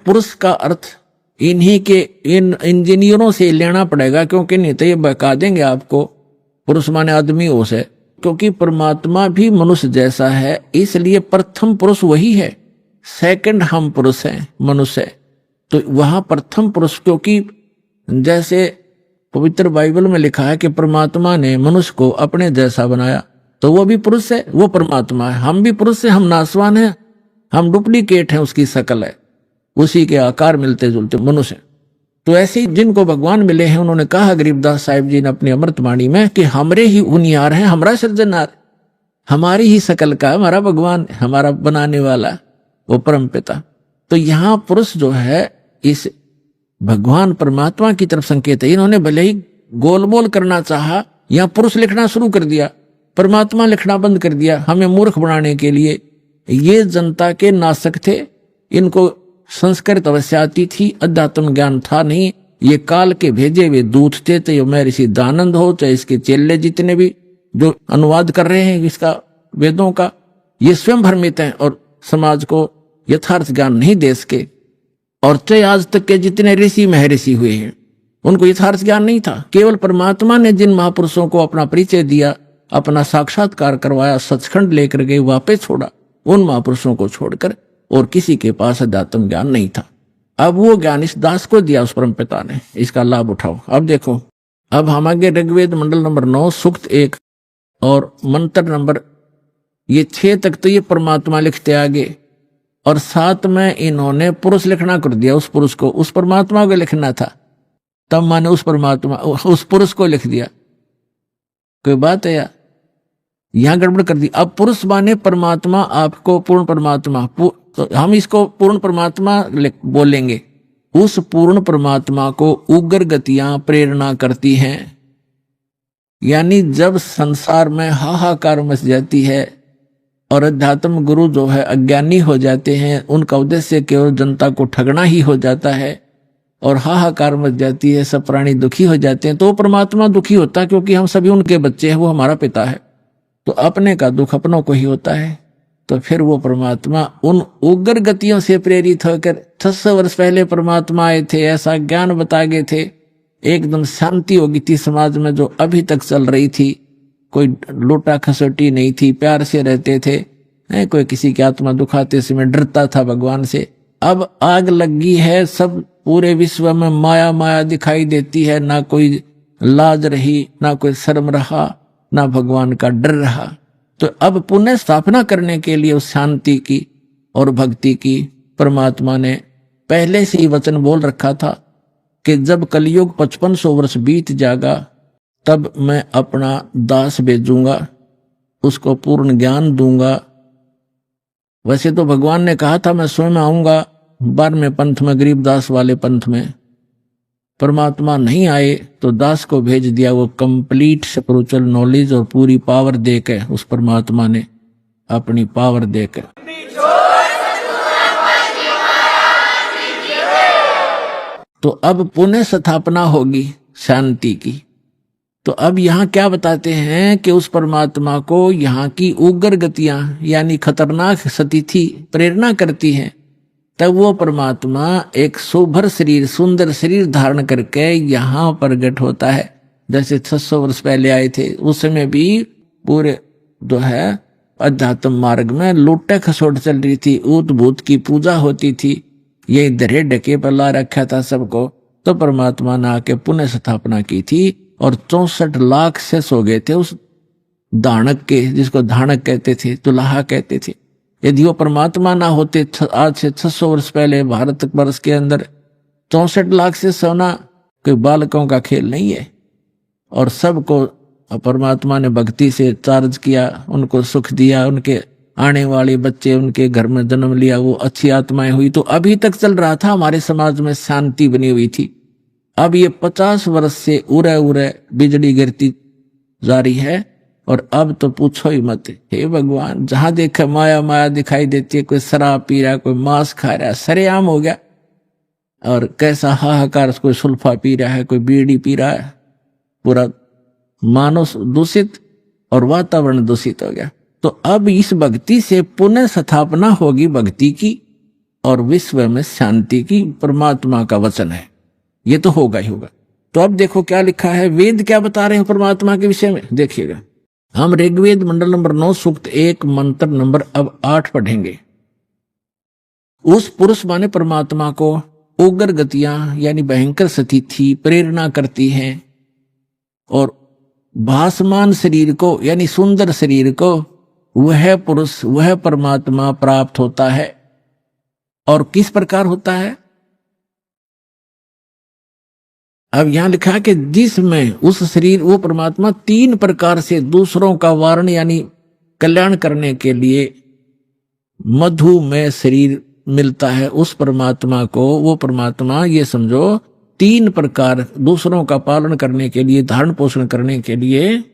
पुरुष का अर्थ इन्हीं के इन इंजीनियरों से लेना पड़ेगा, क्योंकि नहीं तो ये बहका देंगे आपको पुरुष माने आदमी हो से। क्योंकि परमात्मा भी मनुष्य जैसा है, इसलिए प्रथम पुरुष वही है, सेकंड हम पुरुष हैं मनुष्य। तो वहां प्रथम पुरुष, क्योंकि जैसे पवित्र बाइबल में लिखा है कि परमात्मा ने मनुष्य को अपने जैसा बनाया, तो वो भी पुरुष है, वो परमात्मा है। हम भी पुरुष से, हम नासवान हैं, हम डुप्लीकेट हैं, उसकी शकल है, उसी के आकार मिलते जुलते मनुष्य। तो ऐसे ही जिनको भगवान मिले हैं, उन्होंने कहा गरीबदास साहिब जी ने अपनी अमृतवाणी में कि हमरे ही उनियार है, हमारा सृजनहार, हमारी ही शकल का हमारा भगवान, हमारा बनाने वाला वो परम पिता। तो यहाँ पुरुष जो है इस भगवान परमात्मा की तरफ संकेत है। इन्होंने भले ही गोलमोल करना चाहा, यहाँ पुरुष लिखना शुरू कर दिया, परमात्मा लिखना बंद कर दिया, हमें मूर्ख बनाने के लिए। ये जनता के नासक थे, इनको संस्कृत अवश्य आती थी, अध्यात्म ज्ञान था नहीं। ये काल के भेजे हुए दूत थे, चाहे मैं ऋषि दानंद हो, चाहे इसके चेले जितने भी जो अनुवाद कर रहे हैं इसका वेदों का, ये स्वयं भ्रमित हैं और समाज को यथार्थ ज्ञान नहीं दे सके। और चाहे आज तक के जितने ऋषि महर्षि हुए हैं, उनको यथार्थ ज्ञान नहीं था। केवल परमात्मा ने जिन महापुरुषों को अपना परिचय दिया, अपना साक्षात्कार करवाया, सचखंड लेकर गए, वापस छोड़ा, उन महापुरुषों को छोड़कर और किसी के पास अध्यात्म ज्ञान नहीं था। अब वो ज्ञान इस दास को दिया उस परम पिता ने, इसका लाभ उठाओ। अब देखो, अब हम आगे ऋग्वेद मंडल नंबर 9 सूक्त 1 और मंत्र नंबर ये 6 तक तो ये परमात्मा लिखते आगे, और 7 में इन्होंने पुरुष लिखना कर दिया। उस पुरुष को, उस परमात्मा को लिखना था, तब माने उस परमात्मा उस पुरुष को लिख दिया। कोई बात है यार, यहां गड़बड़ कर दी। अब पुरुष माने परमात्मा, आपको पूर्ण परमात्मा, तो हम इसको पूर्ण परमात्मा बोलेंगे। उस पूर्ण परमात्मा को उग्र गतियां प्रेरणा करती हैं, यानी जब संसार में हाहाकार मच जाती है और अध्यात्म गुरु जो है अज्ञानी हो जाते हैं, उनका उद्देश्य केवल जनता को ठगना ही हो जाता है और हाहाकार मच जाती है, सब प्राणी दुखी हो जाते हैं, तो वो परमात्मा दुखी होता है, क्योंकि हम सभी उनके बच्चे हैं, वो हमारा पिता है, तो अपने का दुख अपनों को ही होता है। तो फिर वो परमात्मा उन उग्र गतियों से प्रेरित होकर 600 वर्ष पहले परमात्मा आए थे, ऐसा ज्ञान बता गए थे, एकदम शांति हो गई थी समाज में जो अभी तक चल रही थी। कोई लूटा खसोटी नहीं थी, प्यार से रहते थे, कोई किसी की आत्मा दुखाते समय डरता था भगवान से। अब आग लगी है, सब पूरे विश्व में माया माया दिखाई देती है, ना कोई लाज रही, ना कोई शर्म रहा, ना भगवान का डर रहा। तो अब पुनः स्थापना करने के लिए उस शांति की और भक्ति की परमात्मा ने पहले से ही वचन बोल रखा था कि जब कलयुग 5500 वर्ष बीत जाएगा, तब मैं अपना दास भेजूंगा, उसको पूर्ण ज्ञान दूंगा। वैसे तो भगवान ने कहा था मैं स्वयं आऊंगा 12वें पंथ में, गरीबदास वाले पंथ में। परमात्मा नहीं आए तो दास को भेज दिया, वो कंप्लीट स्पिरिचुअल नॉलेज और पूरी पावर देकर, उस परमात्मा ने अपनी पावर देकर। तो अब पुनः स्थापना होगी शांति की। तो अब यहाँ क्या बताते हैं कि उस परमात्मा को यहाँ की उग्र गतियां यानी खतरनाक स्थिति प्रेरणा करती हैं, तब वो परमात्मा एक शोभर शरीर, सुंदर शरीर धारण करके यहाँ प्रकट होता है। जैसे 600 वर्ष पहले आए थे, उस समय भी पूरे जो है अध्यात्म मार्ग में लूटे खसोट चल रही थी, ऊत भूत की पूजा होती थी, ये धरे ढके पर ला रखा था सबको। तो परमात्मा ने आके पुनः स्थापना की थी और 64 लाख शेष हो गए थे उस दानक के, जिसको धानक कहते थे, तुलाहा कहते थे। यदि वो परमात्मा ना होते, आज से 600 वर्ष पहले भारत वर्ष के अंदर 64 लाख से सोना कोई बालकों का खेल नहीं है। और सबको परमात्मा ने भक्ति से चार्ज किया, उनको सुख दिया, उनके आने वाले बच्चे उनके घर में जन्म लिया, वो अच्छी आत्माएं हुई। तो अभी तक चल रहा था, हमारे समाज में शांति बनी हुई थी। अब ये 50 वर्ष से उरे उरे बिजली गिरती जा रही है, और अब तो पूछो ही मत। हे भगवान, जहां देखा माया माया दिखाई देती है, कोई शराब पी रहा है, कोई मांस खा रहा है, सरेआम हो गया। और कैसा हाहाकार, कोई सुल्फा पी रहा है, कोई बीड़ी पी रहा है, पूरा मानव दूषित और वातावरण दूषित हो गया। तो अब इस भक्ति से पुनः स्थापना होगी भक्ति की, और विश्व में शांति की परमात्मा का वचन है। ये तो होगा ही होगा। तो अब देखो क्या लिखा है, वेद क्या बता रहे हैं परमात्मा के विषय में, देखिएगा। हम ऋग्वेद मंडल नंबर 9 सूक्त 1 मंत्र नंबर अब 8 पढ़ेंगे। उस पुरुष माने परमात्मा को उग्र गतियां यानी भयंकर स्थिति प्रेरणा करती हैं और भासमान शरीर को यानी सुंदर शरीर को वह पुरुष वह परमात्मा प्राप्त होता है। और किस प्रकार होता है, अब यहां लिखा है कि जिसमें उस शरीर वो परमात्मा 3 प्रकार से दूसरों का वारण यानी कल्याण करने के लिए मधु में शरीर मिलता है उस परमात्मा को। वो परमात्मा ये समझो 3 प्रकार दूसरों का पालन करने के लिए, धारण पोषण करने के लिए,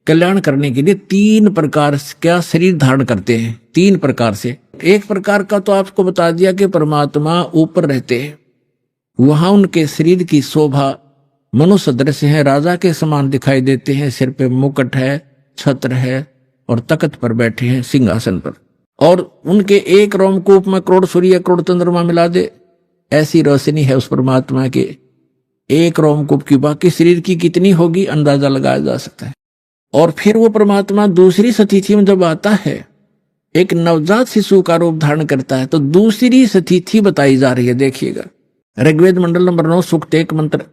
कल्याण करने के लिए 3 प्रकार का शरीर धारण करते हैं। 3 प्रकार से, एक प्रकार का तो आपको बता दिया कि परमात्मा ऊपर रहते हैं, वहां उनके शरीर की शोभा मनुष्य दृश्य है, राजा के समान दिखाई देते हैं, सिर पे मुकुट है, छत्र है और तख्त पर बैठे हैं सिंहासन पर। और उनके एक रोमकूप में करोड़ सूर्य करोड़ चंद्रमा मिला दे ऐसी रोशनी है उस परमात्मा के एक रोमकूप की। बाकी शरीर की कितनी होगी अंदाजा लगाया जा सकता है। और फिर वो परमात्मा दूसरी स्थिति में जब आता है, एक नवजात शिशु का रूप धारण करता है, तो दूसरी स्थिति बताई जा रही है। देखिएगा ऋग्वेद मंडल नंबर 9 सूक्त 1 मंत्र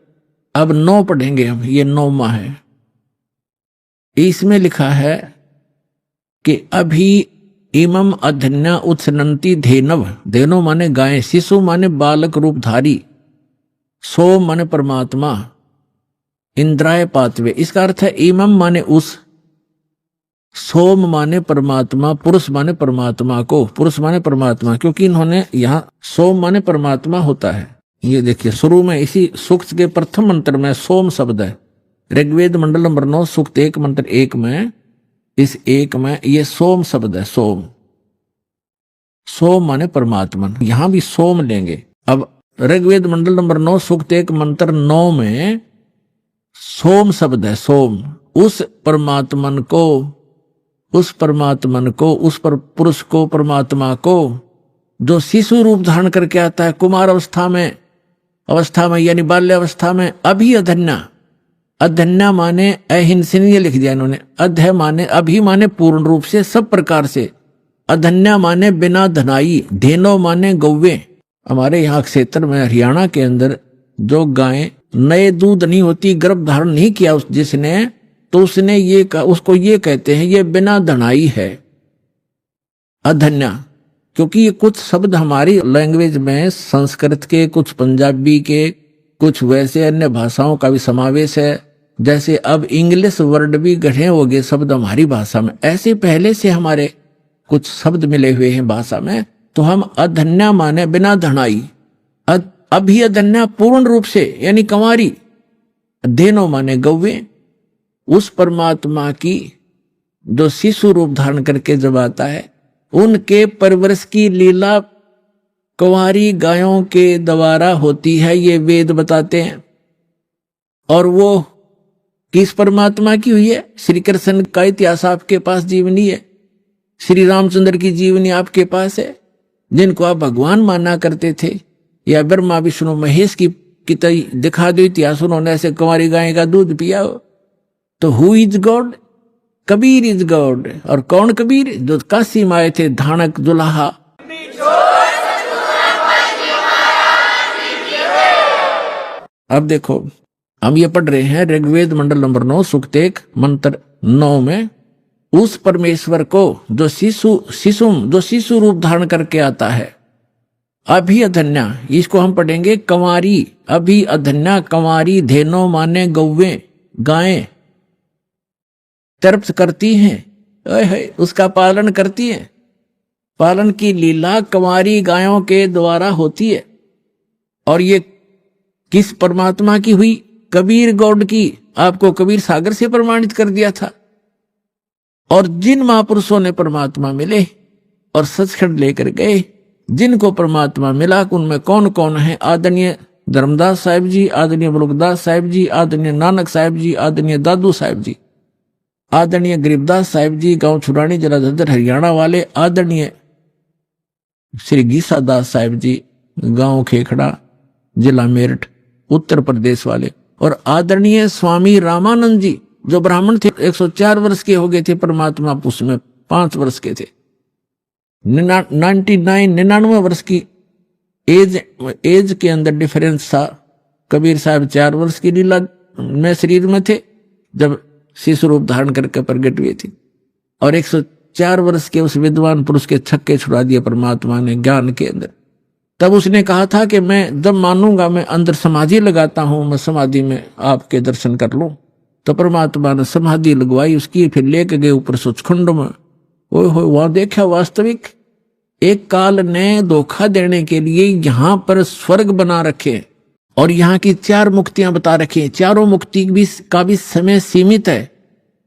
अब 9 पढ़ेंगे हम, ये 9वां है। इसमें लिखा है कि अभी इमम अधन्या उत्सनंती धेनव, धेनो माने गाय, शिशु माने बालक रूपधारी, सोम माने परमात्मा, इंद्राय पातवे। इसका अर्थ है इमम माने उस, सोम माने परमात्मा, पुरुष माने परमात्मा को, पुरुष माने परमात्मा, क्योंकि इन्होंने यहाँ सोम माने परमात्मा होता है। ये देखिए शुरू में इसी सूक्त के प्रथम मंत्र में सोम शब्द है। ऋग्वेद मंडल नंबर 9 सूक्त 1 मंत्र 1 में, इस 1 में ये सोम शब्द है। सोम, सोम माने परमात्मा, यहां भी सोम लेंगे। अब ऋग्वेद मंडल नंबर 9 सूक्त 1 मंत्र 9 में सोम शब्द है। सोम, उस परमात्मन को, उस परमात्मन को, उस पर पुरुष को, परमात्मा को जो शिशु रूप धारण करके आता है कुमार अवस्था में यानी बाल्य अवस्था में। अभी अधन्या, अधन्या माने अहिंसनीय लिख दिया इन्होंने। अध्य माने अभी माने पूर्ण रूप से सब प्रकार से, अधन्या माने बिना धनाई, धेनो माने गौवे। हमारे यहाँ क्षेत्र में हरियाणा के अंदर जो गायें नए दूध नहीं होती, गर्भ धारण नहीं किया जिसने, तो उसने ये उसको ये कहते हैं ये बिना धनाई है अधन्या। क्योंकि ये कुछ शब्द हमारी लैंग्वेज में संस्कृत के, कुछ पंजाबी के, कुछ वैसे अन्य भाषाओं का भी समावेश है। जैसे अब इंग्लिश वर्ड भी गढ़े हो गए शब्द हमारी भाषा में, ऐसे पहले से हमारे कुछ शब्द मिले हुए हैं भाषा में। तो हम अधन्या माने बिना धनाई, अभी अधन्या पूर्ण रूप से यानी कंवारी, धेनो माने गौवे। उस परमात्मा की जो शिशु रूप धारण करके जब आता है, उनके परवरिश की लीला कुंवारी गायों के द्वारा होती है, ये वेद बताते हैं। और वो किस परमात्मा की हुई है? श्री कृष्ण का इतिहास आपके पास जीवनी है, श्री रामचंद्र की जीवनी आपके पास है, जिनको आप भगवान माना करते थे, या ब्रह्मा विष्णु महेश की दिखा दो इतिहास, उन्होंने ऐसे कुंवारी गाय का दूध पिया हो। तो who is God? Kabir is God. और कौन कबीर? जो काशी में आए थे धानक दुल्हा। अब देखो हम ये पढ़ रहे हैं ऋग्वेद मंडल नंबर 9 सूक्त 1 मंत्र 9 में, उस परमेश्वर को जो शिशु रूप धारण करके आता है, अभी अधन्या, इसको हम पढ़ेंगे कंवारी, अभी अधन्या कंवारी, धेनो माने गौवे, गायें तर्प करती हैं, उसका पालन करती हैं। पालन की लीला कंवारी गायों के द्वारा होती है। और ये किस परमात्मा की हुई? कबीर गॉड की। आपको कबीर सागर से प्रमाणित कर दिया था। और जिन महापुरुषों ने परमात्मा मिले और सचखंड लेकर गए, जिनको परमात्मा मिला, उनमें कौन कौन है? आदरणीय धर्मदास साहिब जी, आदरणीय बलुकदास साहिब जी, आदरणीय नानक साहिब जी, आदरणीय दादू साहिब जी, आदरणीय गरीबदास साहिब जी, गांव छुरानी जिला झज्जर हरियाणा वाले, आदरणीय श्री गीसा दास साहिब जी, गांव खेखड़ा, जिला मेरठ, उत्तर प्रदेश वाले। और आदरणीय स्वामी रामानंद जी जो ब्राह्मण थे, 104 वर्ष के हो गए थे, परमात्मा उसमें 5 वर्ष के थे। 99 वर्ष की एज के अंदर डिफरेंस था। कबीर साहब 4 वर्ष की लीला में शरीर में थे जब शिशु रूप धारण करके प्रकट हुए थे, और 104 वर्ष के उस विद्वान पुरुष के छक्के छुड़ा दिए परमात्मा ने ज्ञान के अंदर। तब उसने कहा था कि मैं जब मानूंगा, मैं अंदर समाधि लगाता हूं, मैं समाधि में आपके दर्शन कर लूं। तो परमात्मा ने समाधि लगवाई उसकी, फिर लेके गए ऊपर सचखंड में। ओए हो, वहां देखा वास्तविक एक काल ने धोखा देने के लिए यहां पर स्वर्ग बना रखे और यहाँ की 4 मुक्तियां बता रखी। चारों मुक्ति का भी समय सीमित है।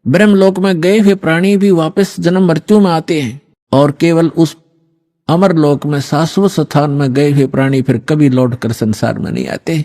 ब्रह्मलोक में गए हुए प्राणी भी वापस जन्म मृत्यु में आते हैं, और केवल उस अमरलोक में शाश्वत स्थान में गए हुए प्राणी फिर कभी लौट कर संसार में नहीं आते।